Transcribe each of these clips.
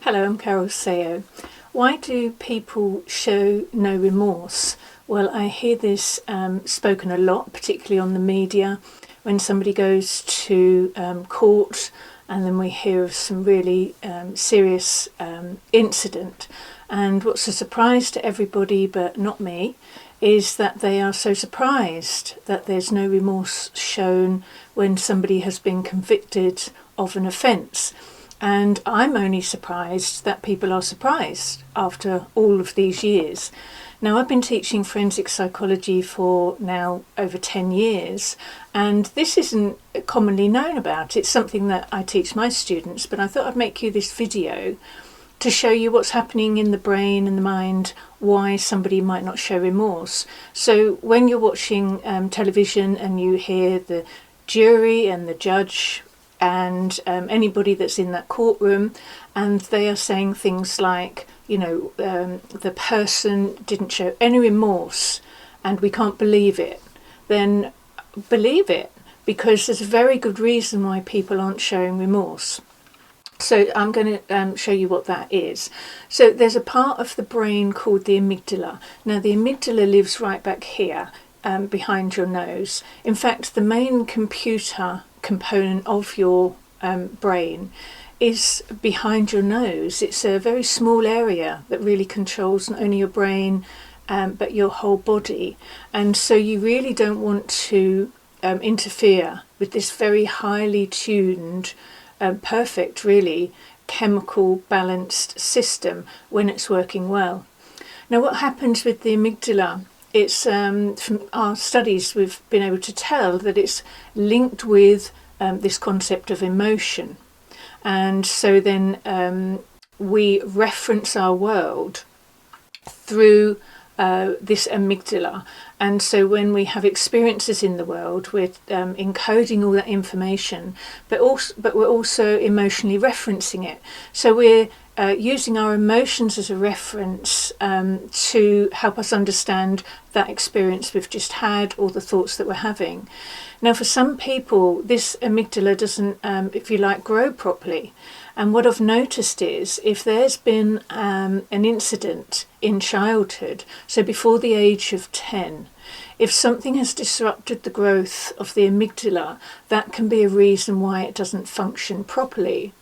Hello, I'm Carole Sawo. Why do people show no remorse? Well, I hear this spoken a lot, particularly on the media, when somebody goes to court and then we hear of some really serious incident. And what's a surprise to everybody but not me is that they are so surprised that there's no remorse shown when somebody has been convicted of an offence. And I'm only surprised that people are surprised after all of these years. Now, I've been teaching forensic psychology for now over 10 years, and this isn't commonly known about. It's something that I teach my students, but I thought I'd make you this video to show you what's happening in the brain and the mind, why somebody might not show remorse. So when you're watching television and you hear the jury and the judge and anybody that's in that courtroom, and they are saying things like, the person didn't show any remorse and we can't believe it, then believe it, because there's a very good reason why people aren't showing remorse. So I'm going to show you what that is. So there's a part of the brain called the amygdala. Now the amygdala lives right back here, behind your nose. In fact, the main computer component of your brain is behind your nose. It's a very small area that really controls not only your brain but your whole body, and so you really don't want to interfere with this very highly tuned, perfect really, chemical balanced system when it's working well. Now what happens with the amygdala, it's from our studies we've been able to tell that it's linked with this concept of emotion, and so then we reference our world through this amygdala, and so when we have experiences in the world we're encoding all that information, but we're also emotionally referencing it. So we're using our emotions as a reference to help us understand that experience we've just had or the thoughts that we're having. Now for some people this amygdala doesn't, if you like, grow properly, and what I've noticed is if there's been an incident in childhood, so before the age of 10, if something has disrupted the growth of the amygdala, that can be a reason why it doesn't function properly.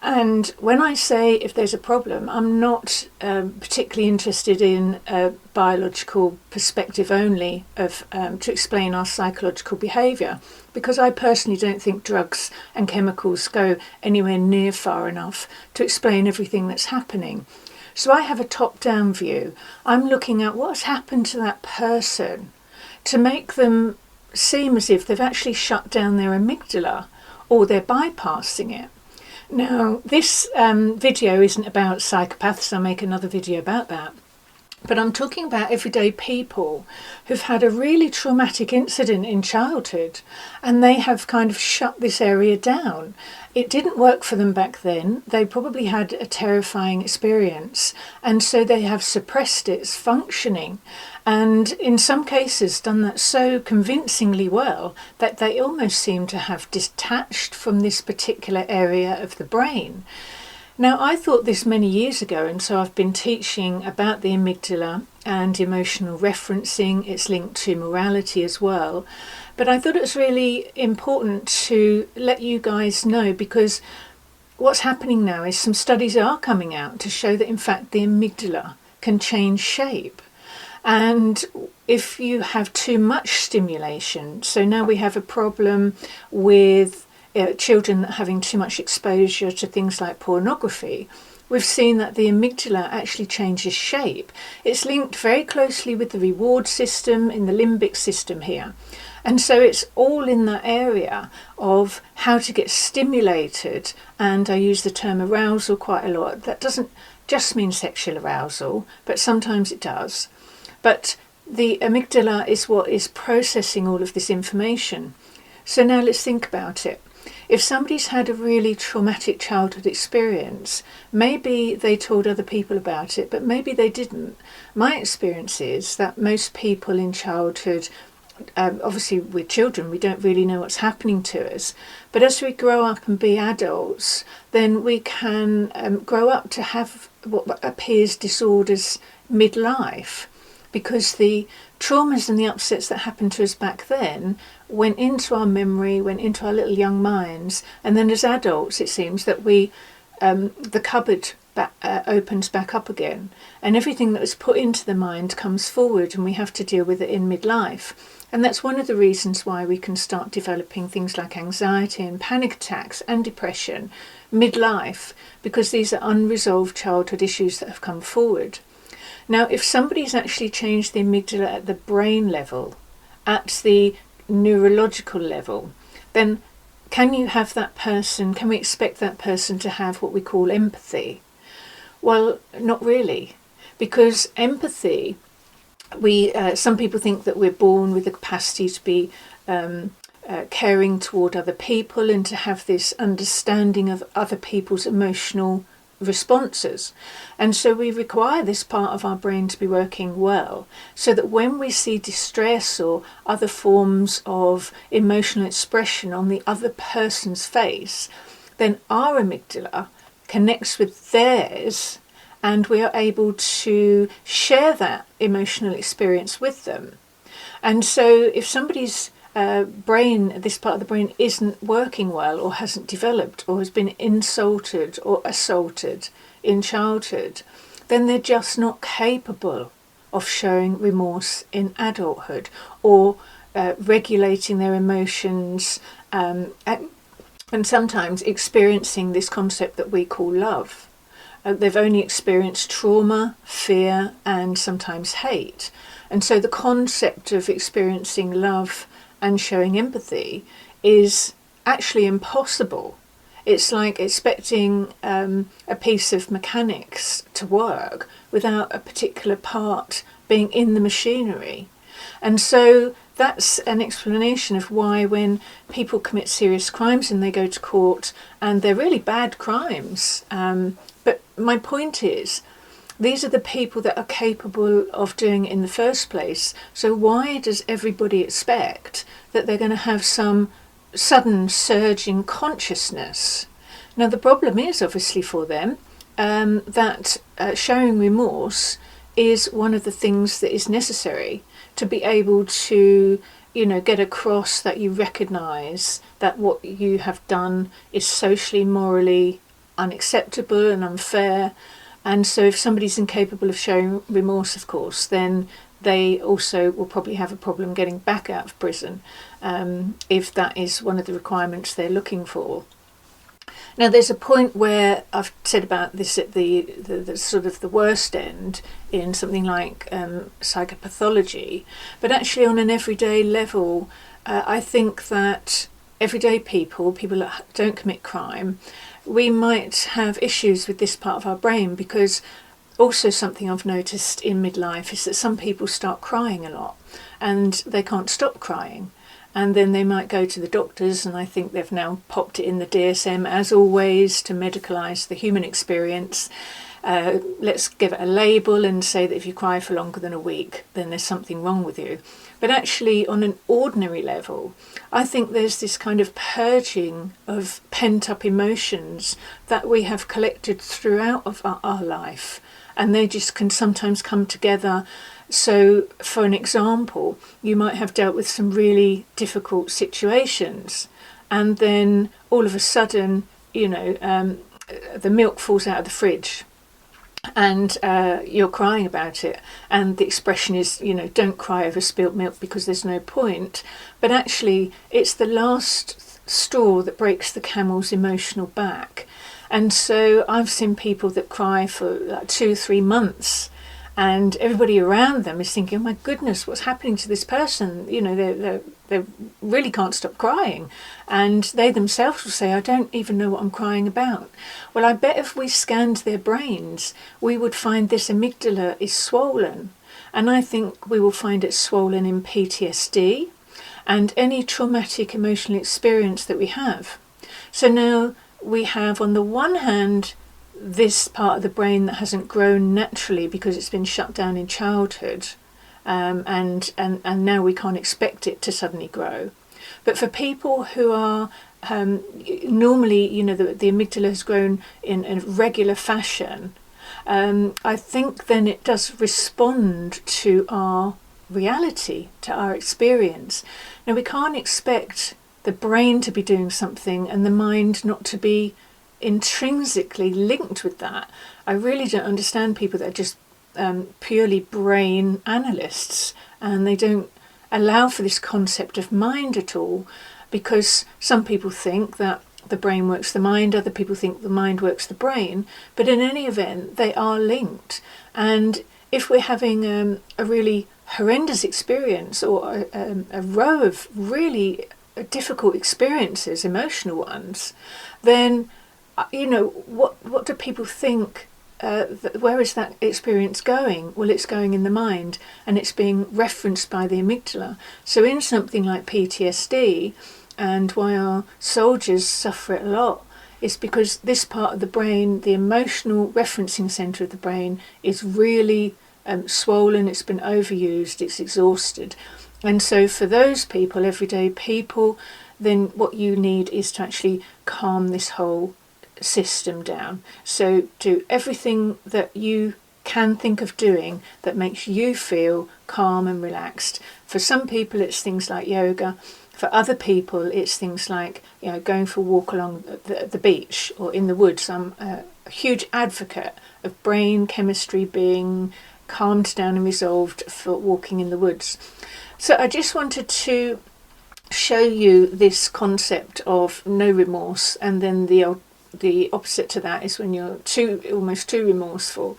And when I say if there's a problem, I'm not particularly interested in a biological perspective only of to explain our psychological behaviour, because I personally don't think drugs and chemicals go anywhere near far enough to explain everything that's happening. So I have a top-down view. I'm looking at what's happened to that person to make them seem as if they've actually shut down their amygdala or they're bypassing it. Now, this video isn't about psychopaths. I'll make another video about that. But I'm talking about everyday people who've had a really traumatic incident in childhood and they have kind of shut this area down. It didn't work for them back then. They probably had a terrifying experience, and so they have suppressed its functioning, and in some cases done that so convincingly well that they almost seem to have detached from this particular area of the brain. Now, I thought this many years ago, and so I've been teaching about the amygdala and emotional referencing. It's linked to morality as well. But I thought it was really important to let you guys know, because what's happening now is some studies are coming out to show that in fact the amygdala can change shape. And if you have too much stimulation, so now we have a problem with children having too much exposure to things like pornography. We've seen that the amygdala actually changes shape. It's linked very closely with the reward system in the limbic system here. And so it's all in that area of how to get stimulated, and I use the term arousal quite a lot. That doesn't just mean sexual arousal, but sometimes it does. But the amygdala is what is processing all of this information. So now let's think about it. If somebody's had a really traumatic childhood experience, maybe they told other people about it, but maybe they didn't. My experience is that most people in childhood obviously we're children, we don't really know what's happening to us, but as we grow up and be adults, then we can grow up to have what appears disorders midlife, because the traumas and the upsets that happened to us back then went into our memory, went into our little young minds, and then as adults it seems that the cupboard opens back up again, and everything that was put into the mind comes forward, and we have to deal with it in midlife. And that's one of the reasons why we can start developing things like anxiety and panic attacks and depression midlife, because these are unresolved childhood issues that have come forward. Now, if somebody's actually changed the amygdala at the brain level, at the neurological level, then can we expect that person to have what we call empathy? Well, not really, because empathy, some people think that we're born with the capacity to be caring toward other people and to have this understanding of other people's emotional responses. And so we require this part of our brain to be working well, so that when we see distress or other forms of emotional expression on the other person's face, then our amygdala connects with theirs, and we are able to share that emotional experience with them. And so if somebody's this part of the brain isn't working well, or hasn't developed, or has been insulted or assaulted in childhood, then they're just not capable of showing remorse in adulthood, or regulating their emotions, and sometimes experiencing this concept that we call love. They've only experienced trauma, fear, and sometimes hate. And so the concept of experiencing love and showing empathy is actually impossible. It's like expecting a piece of mechanics to work without a particular part being in the machinery. And so that's an explanation of why when people commit serious crimes and they go to court, and they're really bad crimes, but my point is, these are the people that are capable of doing it in the first place. So why does everybody expect that they're going to have some sudden surge in consciousness? Now, the problem is obviously for them that showing remorse is one of the things that is necessary to be able to, get across that you recognise that what you have done is socially, morally unacceptable and unfair. And so if somebody's incapable of showing remorse, of course, then they also will probably have a problem getting back out of prison, if that is one of the requirements they're looking for. Now, there's a point where I've said about this at the sort of the worst end in something like psychopathology, but actually on an everyday level, I think that everyday people that don't commit crime, we might have issues with this part of our brain, because also something I've noticed in midlife is that some people start crying a lot and they can't stop crying. And then they might go to the doctors, and I think they've now popped it in the DSM, as always, to medicalise the human experience. Let's give it a label and say that if you cry for longer than a week, then there's something wrong with you. But actually, on an ordinary level, I think there's this kind of purging of pent-up emotions that we have collected throughout of our life, and they just can sometimes come together. So, for an example, you might have dealt with some really difficult situations, and then all of a sudden, the milk falls out of the fridge, and you're crying about it, and the expression is, don't cry over spilt milk because there's no point. But actually, it's the last straw that breaks the camel's emotional back. And so I've seen people that cry for like 2-3 months, and everybody around them is thinking, oh my goodness, what's happening to this person? They really can't stop crying. And they themselves will say, I don't even know what I'm crying about. Well, I bet if we scanned their brains, we would find this amygdala is swollen. And I think we will find it swollen in PTSD and any traumatic emotional experience that we have. So now we have, on the one hand, this part of the brain that hasn't grown naturally because it's been shut down in childhood, and now we can't expect it to suddenly grow. But for people who are normally, the amygdala has grown in a regular fashion, I think then it does respond to our reality, to our experience. Now, we can't expect the brain to be doing something and the mind not to be intrinsically linked with that. I really don't understand people that are just purely brain analysts, and they don't allow for this concept of mind at all, because some people think that the brain works the mind, other people think the mind works the brain, but in any event they are linked. And if we're having a really horrendous experience, or a row of really difficult experiences, emotional ones, then what do people think? Where is that experience going? Well, it's going in the mind, and it's being referenced by the amygdala. So in something like PTSD, and why our soldiers suffer it a lot, is because this part of the brain, the emotional referencing centre of the brain, is really swollen, it's been overused, it's exhausted. And so for those people, everyday people, then what you need is to actually calm this whole system down. So do everything that you can think of doing that makes you feel calm and relaxed. For some people it's things like yoga. For other people it's things like going for a walk along the beach or in the woods. I'm a huge advocate of brain chemistry being calmed down and resolved for walking in the woods. So I just wanted to show you this concept of no remorse, and then the opposite to that is when you're almost too remorseful.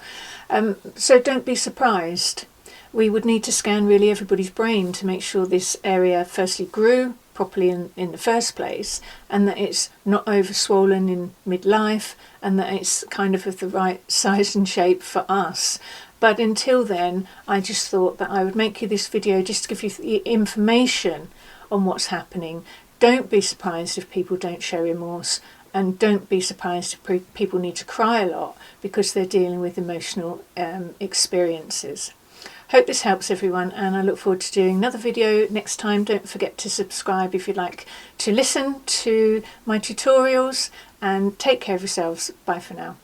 So don't be surprised. We would need to scan really everybody's brain to make sure this area firstly grew properly in the first place, and that it's not over swollen in midlife, and that it's kind of the right size and shape for us. But until then, I just thought that I would make you this video just to give you the information on what's happening. Don't be surprised if people don't show remorse, and don't be surprised if people need to cry a lot because they're dealing with emotional experiences. Hope this helps everyone, and I look forward to doing another video next time. Don't forget to subscribe if you'd like to listen to my tutorials, and take care of yourselves. Bye for now.